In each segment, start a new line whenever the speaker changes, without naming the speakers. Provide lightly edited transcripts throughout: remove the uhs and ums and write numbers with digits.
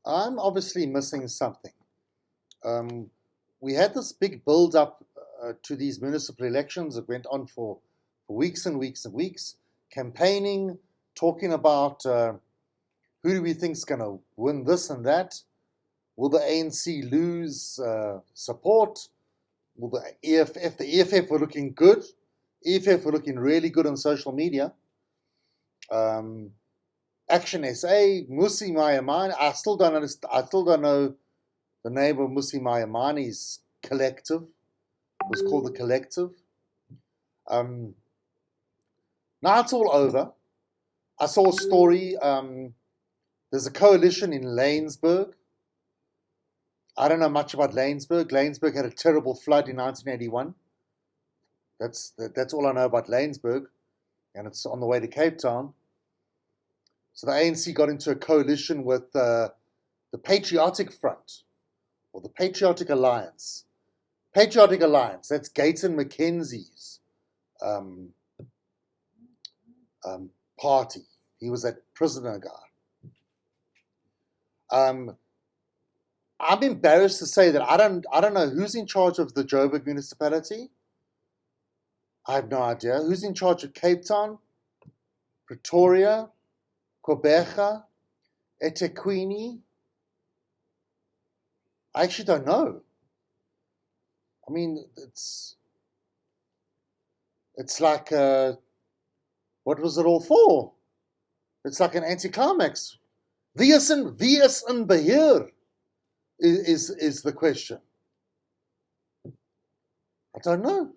I'm obviously missing something. We had this big build-up to these municipal elections. It went on for weeks and weeks and weeks, campaigning, talking about who do we think is going to win this and that. Will the ANC lose support? Will the EFF? The EFF were looking good. EFF were looking really good on social media. Action SA, Musi Mayamani. I still don't understand. I still don't know the name of Musi Mayamani's collective. It was called the Collective. Now it's all over. I saw a story. There's a coalition in Laingsburg. I don't know much about Laingsburg. Laingsburg had a terrible flood in 1981. That's all I know about Laingsburg, and it's on the way to Cape Town. So the ANC got into a coalition with the Patriotic Front, or the Patriotic Alliance. Patriotic Alliance, that's Gayton McKenzie's party. He was that prisoner guy. I'm embarrassed to say that I don't know who's in charge of the Joburg municipality. I have no idea. Who's in charge of Cape Town, Pretoria, Gqeberha, eThekwini? I actually don't know. I mean, it's like, what was it all for? It's like an anticlimax. Wie is in beheer is the question. I don't know.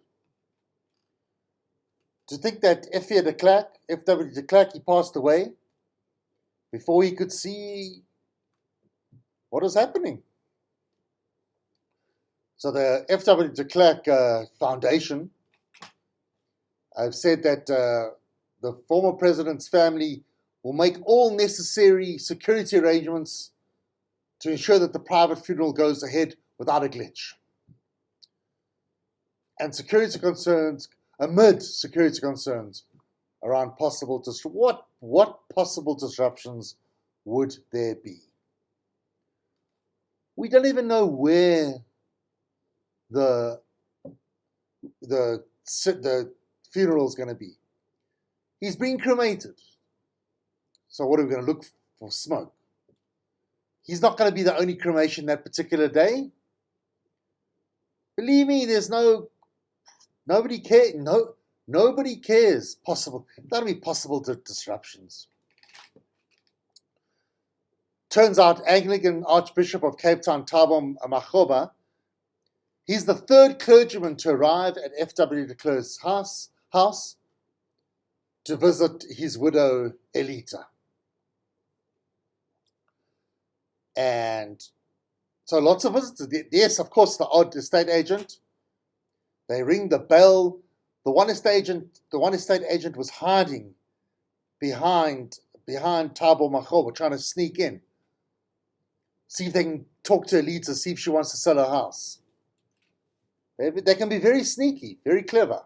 To think that F.W. de Klerk, he passed away before he could see what is happening. So the F.W. de Klerk Foundation have said that the former president's family will make all necessary security arrangements to ensure that the private funeral goes ahead without a glitch. And amid security concerns around possible what possible disruptions would there be? We don't even know where the funeral is going to be. He's being cremated. So what are we going to look for? Smoke. He's not going to be the only cremation that particular day. Believe me, nobody cares. Nobody cares. That'll be possible disruptions. Turns out Anglican Archbishop of Cape Town, Thabo Makgoba, he's the third clergyman to arrive at F.W. de Klerk's house to visit his widow, Elita. And so lots of visitors. Yes, of course, the odd estate agent. They ring the bell. The one estate agent was hiding behind Thabo Makgoba, trying to sneak in. See if they can talk to Elita, see if she wants to sell her house. They can be very sneaky, very clever.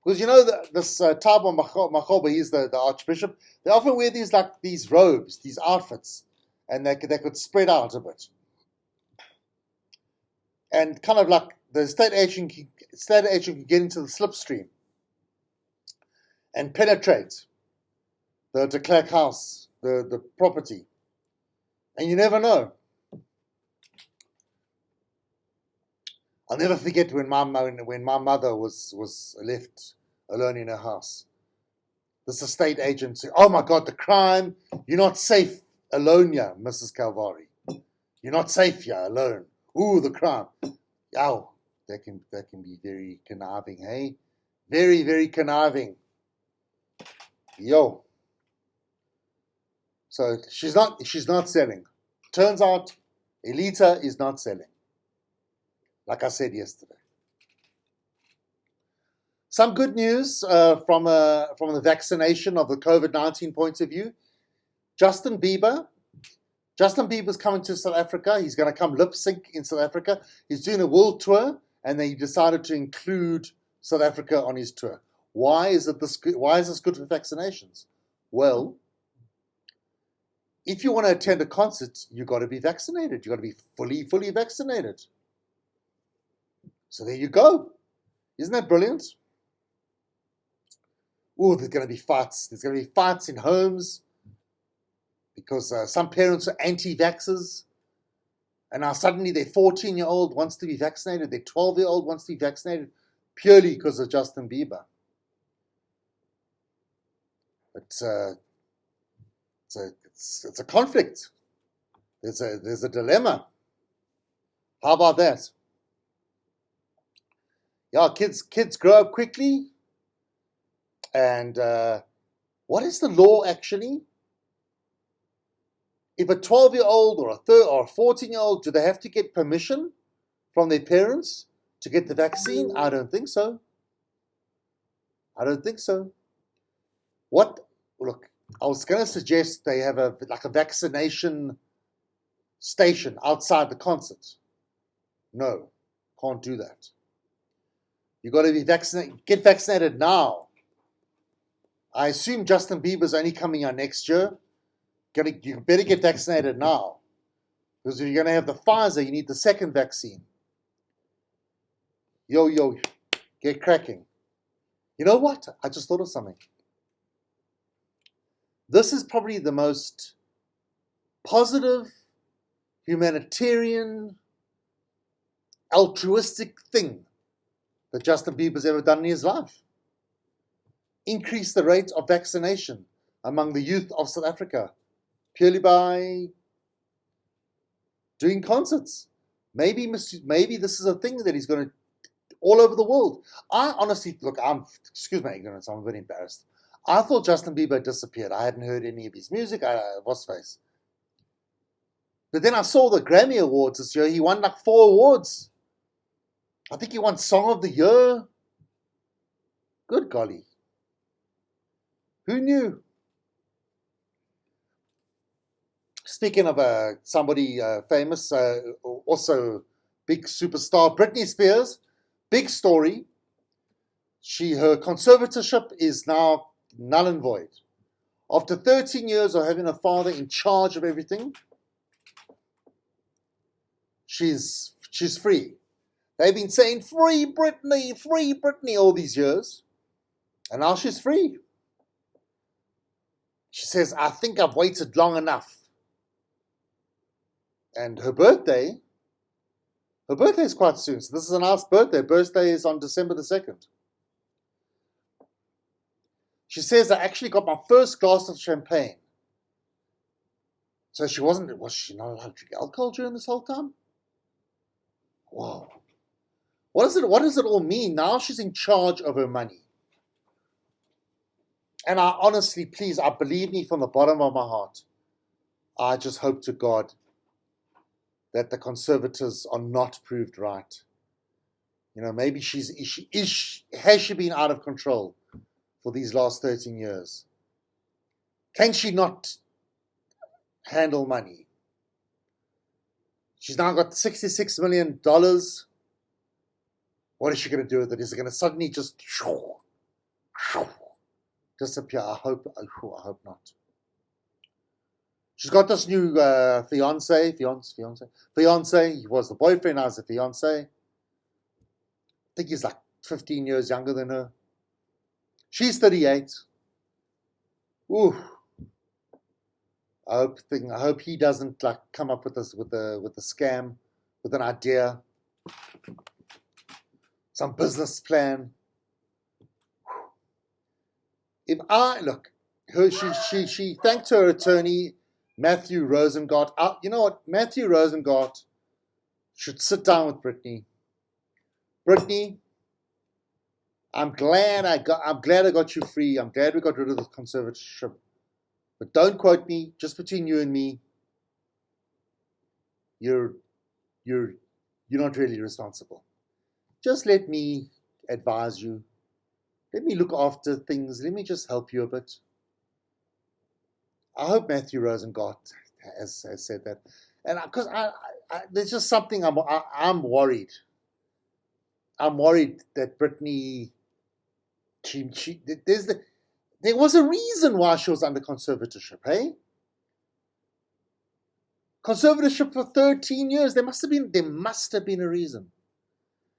Because you know this Thabo Makgoba, he's the archbishop. They often wear these robes, these outfits, and they could spread out a bit. And kind of like the estate agent can get into the slipstream and penetrate the de Klerk house, the property. And you never know. I'll never forget when my mother was left alone in her house. This estate agent said, "Oh my God, the crime! You're not safe alone here, Mrs. Calvari. You're not safe here alone. Ooh, the crime! Ow, that can be very conniving, hey? Very, very conniving. Yo." So she's not selling. Turns out Elita is not selling. Like I said yesterday. Some good news from the vaccination of the COVID-19 point of view. Justin Bieber's coming to South Africa. He's going to come lip sync in South Africa. He's doing a world tour, and he decided to include South Africa on his tour. Why is this good for vaccinations? Well, if you want to attend a concert, you've got to be vaccinated. You've got to be fully vaccinated. So there you go. Isn't that brilliant? Oh, there's going to be fights. There's going to be fights in homes because some parents are anti-vaxxers. And now suddenly their 14-year-old wants to be vaccinated. Their 12-year-old wants to be vaccinated purely because of Justin Bieber. It's a conflict. There's a dilemma. How about that? Yeah, kids grow up quickly. And what is the law actually? If a 12-year-old or a 14-year-old, do they have to get permission from their parents to get the vaccine? I don't think so. I don't think so. Look, I was going to suggest they have a vaccination station outside the concert. No, can't do that. You've got to be vaccinated. Get vaccinated now. I assume Justin Bieber's only coming out next year. You better get vaccinated now. Because if you're going to have the Pfizer, you need the second vaccine. Yo, get cracking. You know what? I just thought of something. This is probably the most positive, humanitarian, altruistic thing that Justin Bieber's ever done in his life. Increase the rate of vaccination among the youth of South Africa purely by doing concerts. Maybe this is a thing that he's going to all over the world. I honestly, look, excuse my ignorance, I'm a bit embarrassed. I thought Justin Bieber disappeared. I hadn't heard any of his music. What's face? But then I saw the Grammy Awards this year. He won like 4 awards. I think he won Song of the Year. Good golly. Who knew? Speaking of somebody famous, also big superstar, Britney Spears, big story. Her conservatorship is now null and void. After 13 years of having a father in charge of everything, she's free. They've been saying, free Britney all these years. And now she's free. She says, I think I've waited long enough. And her birthday is quite soon. So this is a nice birthday. Her birthday is on December the 2nd. She says, I actually got my first glass of champagne. So was she not allowed to drink alcohol during this whole time? Whoa. What does it all mean? Now she's in charge of her money. And I honestly, please, I believe me from the bottom of my heart, I just hope to God that the conservatives are not proved right. You know, maybe has she been out of control for these last 13 years? Can she not handle money? She's now got $66 million. What is she going to do with it? Is it going to suddenly just disappear? I hope not. She's got this new fiance. He was the boyfriend, now he's the fiance. I think he's like 15 years younger than her. She's 38. Ooh. I hope he doesn't like come up with this with the scam, with an idea, some business plan. If she thanked her attorney, Matthew Rosengart. You know what? Matthew Rosengart should sit down with Britney. Britney, I'm glad I got you free. I'm glad we got rid of the conservatorship. But don't quote me. Just between you and me, you're not really responsible. Just let me advise you. Let me look after things. Let me just help you a bit. I hope Matthew Rosengart has said that, and because there's just something I'm worried. I'm worried that Britney. There was a reason why she was under conservatorship, hey? Conservatorship for 13 years. There must have been a reason.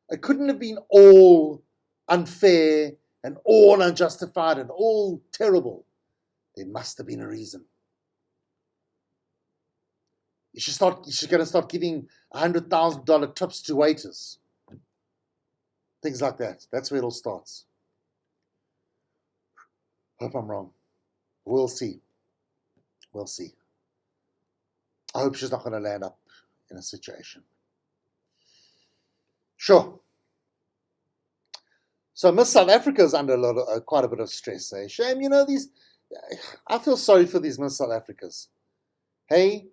It couldn't have been all unfair and all unjustified and all terrible. There must have been a reason. She's going to start giving $100,000 tips to waiters. Things like that. That's where it all starts. Hope I'm wrong. We'll see. We'll see. I hope she's not going to land up in a situation. Sure. So Miss South Africa is under quite a bit of stress. Eh? Shame, I feel sorry for these Miss South Africas. Hey,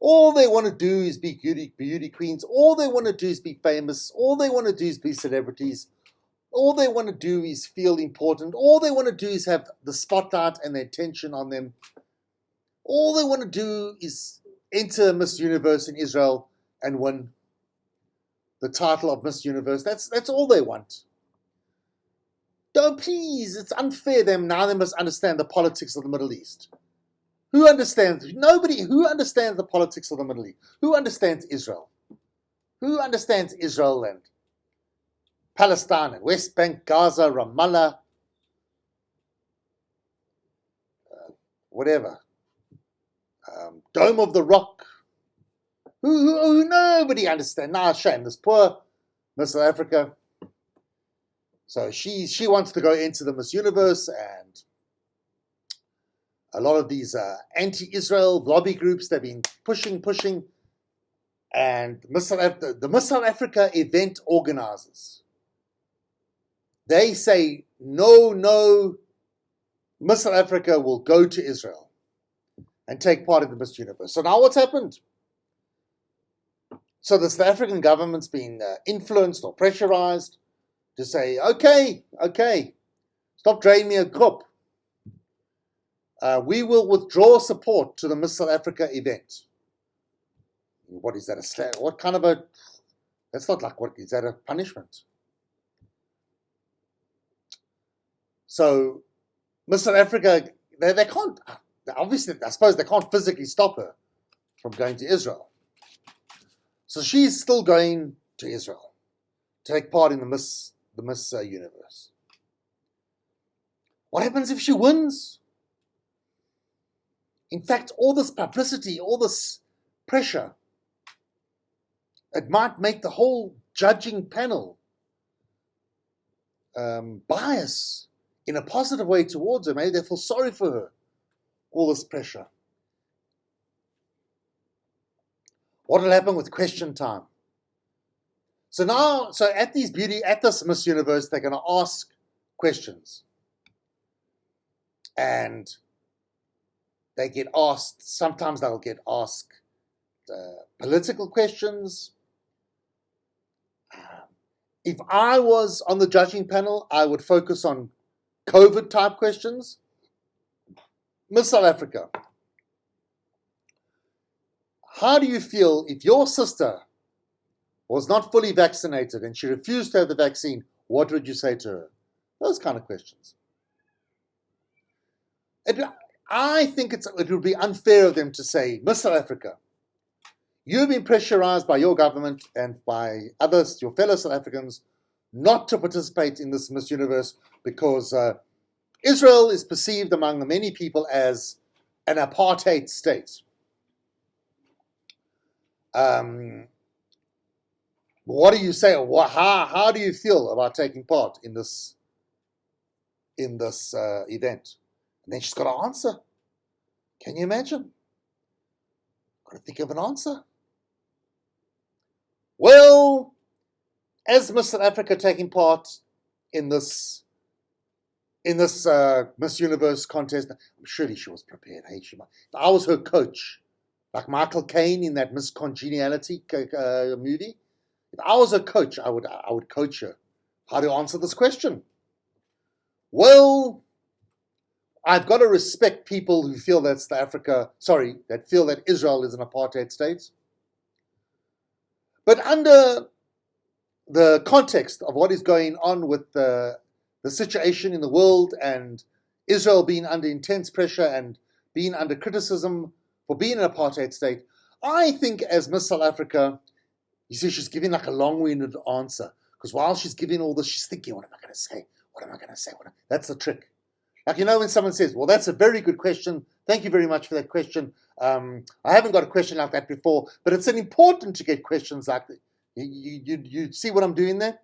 all they want to do is be beauty queens. All they want to do is be famous. All they want to do is be celebrities. All they want to do is feel important. All they want to do is have the spotlight and the attention on them. All they want to do is enter Miss Universe in Israel and win the title of Miss Universe. That's all they want. Don't, please, it's unfair. Now they must understand the politics of the Middle East. Who understands? Nobody. Who understands the politics of the Middle East? Who understands Israel? Who understands Israel and Palestine and West Bank, Gaza, Ramallah, whatever. Dome of the Rock. Who nobody understands. Nah, shame. This poor Miss South Africa. So she wants to go into the Miss Universe, and a lot of these anti-Israel lobby groups, they've been pushing, and the Miss South Africa event organizers, they say, no, Miss South Africa will go to Israel and take part in the Miss Universe. So now what's happened? So the South African government's been influenced or pressurized to say, okay, stop draining me a kop. We will withdraw support to the Miss South Africa event. What is that? What kind of a... That's not like, what is that, a punishment? So Miss South Africa, they can't... Obviously, I suppose they can't physically stop her from going to Israel. So she's still going to Israel to take part in the Miss Universe. What happens if she wins? In fact, all this publicity, all this pressure, it might make the whole judging panel bias in a positive way towards her. Maybe they feel sorry for her. All this pressure. What will happen with question time? So at this Miss Universe, they're going to ask questions. And they get asked, sometimes they'll get asked political questions. If I was on the judging panel, I would focus on COVID type questions. Miss South Africa, how do you feel if your sister was not fully vaccinated and she refused to have the vaccine? What would you say to her? Those kind of questions. I think it would be unfair of them to say, Miss South Africa, you've been pressurized by your government and by others, your fellow South Africans, not to participate in this Miss Universe because Israel is perceived among the many people as an apartheid state. What do you say? How do you feel about taking part in this event? And then she's got to answer. Can you imagine? Got to think of an answer. Well, as Miss South Africa taking part in this Miss Universe contest, surely she was prepared. Hey, if I was her coach, like Michael Caine in that Miss Congeniality movie. If I was a coach, I would coach her how to answer this question. Well, I've got to respect people who feel that that feel that Israel is an apartheid state. But under the context of what is going on with the situation in the world and Israel being under intense pressure and being under criticism for being an apartheid state, I think as Miss South Africa, you see, she's giving like a long-winded answer. Because while she's giving all this, she's thinking, what am I going to say? What am I going to say? That's the trick. Like, when someone says, well, that's a very good question. Thank you very much for that question. I haven't got a question like that before, but it's important to get questions like that. You see what I'm doing there?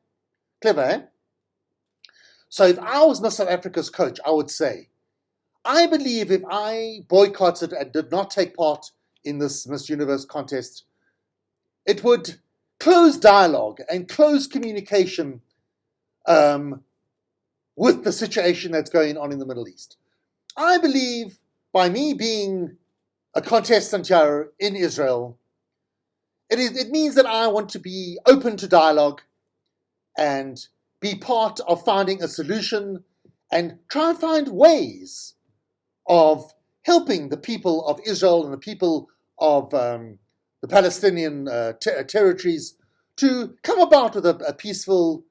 Clever, eh? So if I was Miss South Africa's coach, I would say, I believe if I boycotted and did not take part in this Miss Universe contest, it would close dialogue and close communication with the situation that's going on in the Middle East. I believe by me being a contestant here in Israel, it means that I want to be open to dialogue and be part of finding a solution and try and find ways of helping the people of Israel and the people of the Palestinian territories to come about with a peaceful,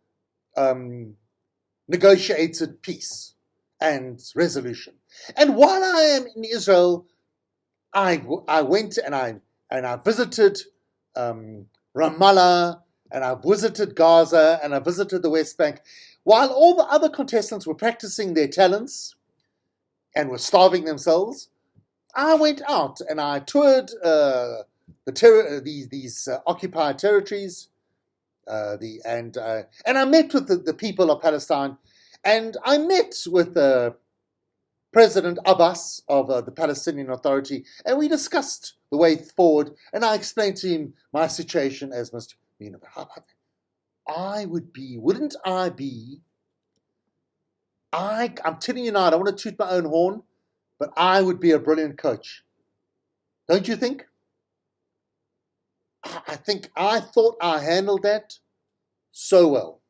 negotiated peace and resolution. And while I am in Israel, I went and I visited Ramallah, and I visited Gaza, and I visited the West Bank. While all the other contestants were practicing their talents and were starving themselves, I went out and I toured these occupied territories, and I met with the people of Palestine, and I met with President Abbas of the Palestinian Authority, and we discussed the way forward, and I explained to him my situation as Mr. I'm telling you now, I don't want to toot my own horn, but I would be a brilliant coach. Don't you think? I thought I handled that so well.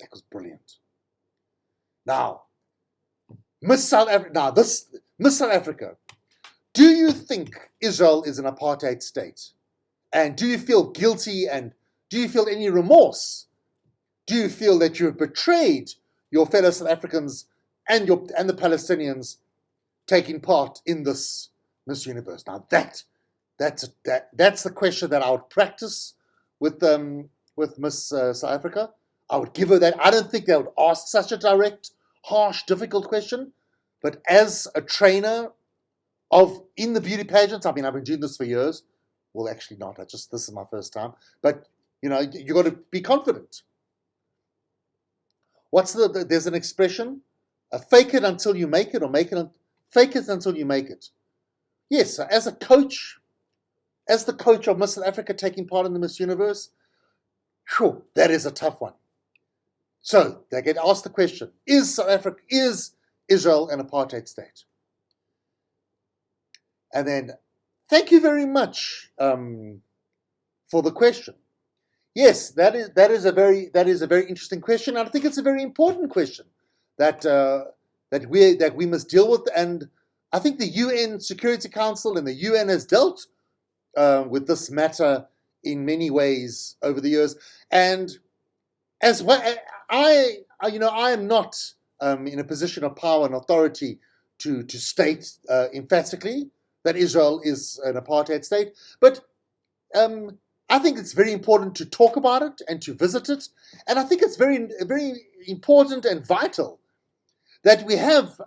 That was brilliant. Now, Miss South Africa, do you think Israel is an apartheid state? And do you feel guilty, and do you feel any remorse? Do you feel that you have betrayed your fellow South Africans and the Palestinians taking part in this Miss Universe? Now that's the question that I would practice with Miss South Africa. I would give her that. I don't think they would ask such a direct, harsh, difficult question. But as a trainer in the beauty pageants, I've been doing this for years. Well, actually not. This is my first time. But you got to be confident. There's an expression, fake it until you make it, or fake it until you make it. Yes, so as the coach of Miss South Africa taking part in the Miss Universe, sure, that is a tough one. So they get asked the question, is Israel an apartheid state? And then, thank you very much for the question. Yes, that is a very interesting question. And I think it's a very important question that we must deal with. And I think the UN Security Council and the UN has dealt with this matter in many ways over the years. And as well, I am not in a position of power and authority to state emphatically that Israel is an apartheid state, but I think it's very important to talk about it and to visit it, and I think it's very, very important and vital that we have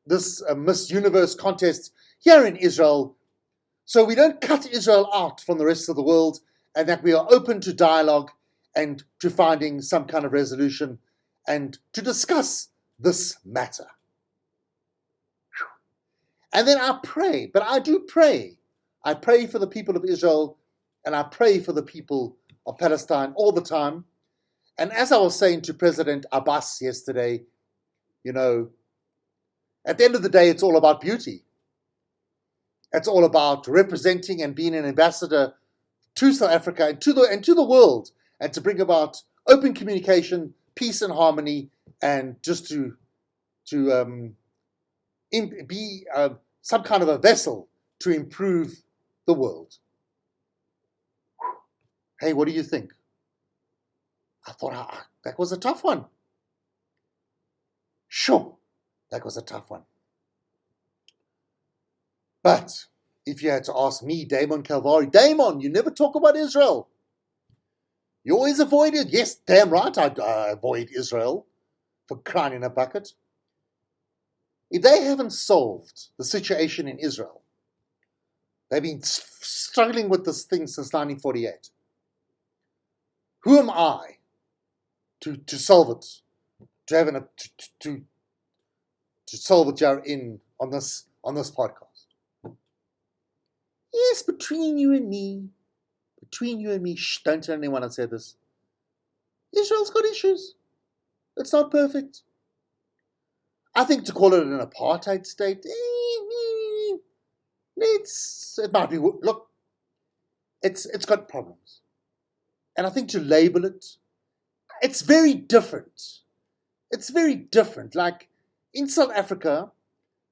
this Miss Universe contest here in Israel, so we don't cut Israel out from the rest of the world, and that we are open to dialogue and to finding some kind of resolution and to discuss this matter. And then I pray, but I do pray. I pray for the people of Israel, and I pray for the people of Palestine all the time. And as I was saying to President Abbas yesterday, at the end of the day, it's all about beauty. It's all about representing and being an ambassador to South Africa and to the world, and to bring about open communication, peace and harmony, and just to be some kind of a vessel to improve the world. Hey, what do you think? I thought that was a tough one. Sure, that was a tough one. But if you had to ask me, Damon Calvari, Damon, you never talk about Israel. You always avoid it. Yes, damn right I avoid Israel, for crying in a bucket. If they haven't solved the situation in Israel, they've been struggling with this thing since 1948. Who am I to solve it? To have to solve it here on this podcast? Yes, between you and me, shh, don't tell anyone I said this. Israel's got issues. It's not perfect. I think to call it an apartheid state, it might be, look, it's got problems. And I think to label it, it's very different. It's very different. Like in South Africa,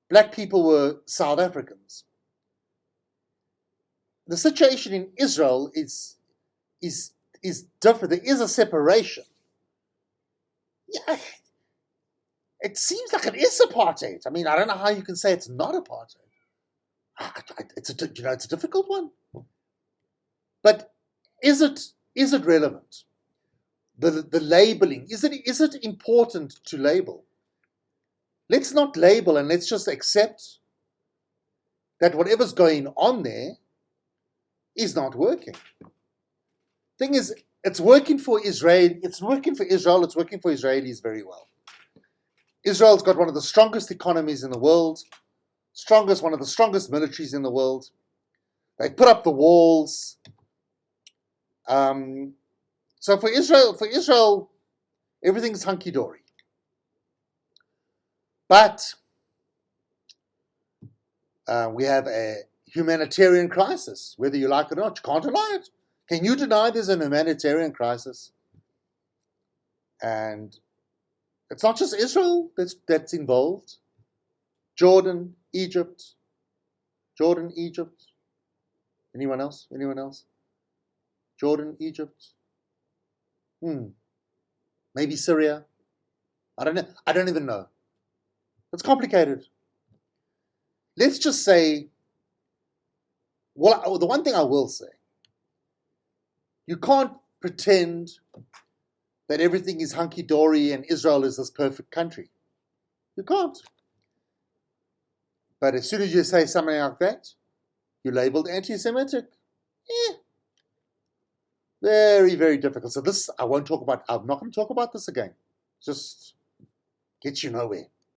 black people were South Africans. The situation in Israel is different. There is a separation. Yeah, it seems like it is apartheid. I mean, I don't know how you can say it's not apartheid. It's a difficult one. But is it relevant? The labeling, is it important to label? Let's not label and let's just accept that whatever's going on there is not working. Thing is, it's working for Israel. It's working for Israelis very well. Israel's got one of the strongest economies in the world, one of the strongest militaries in the world. They put up the walls. So for Israel, everything's hunky-dory. But we have a humanitarian crisis, whether you like it or not. You can't deny it. Can you deny there's an humanitarian crisis? And it's not just Israel that's involved. Jordan, Egypt. Anyone else? Jordan, Egypt. Maybe Syria. I don't know. I don't even know. It's complicated. Let's just say, well, the one thing I will say, you can't pretend that everything is hunky-dory and Israel is this perfect country. You can't. But as soon as you say something like that, you're labeled anti-Semitic. Yeah. Very, very difficult. So this, I'm not going to talk about this again. Just gets you nowhere.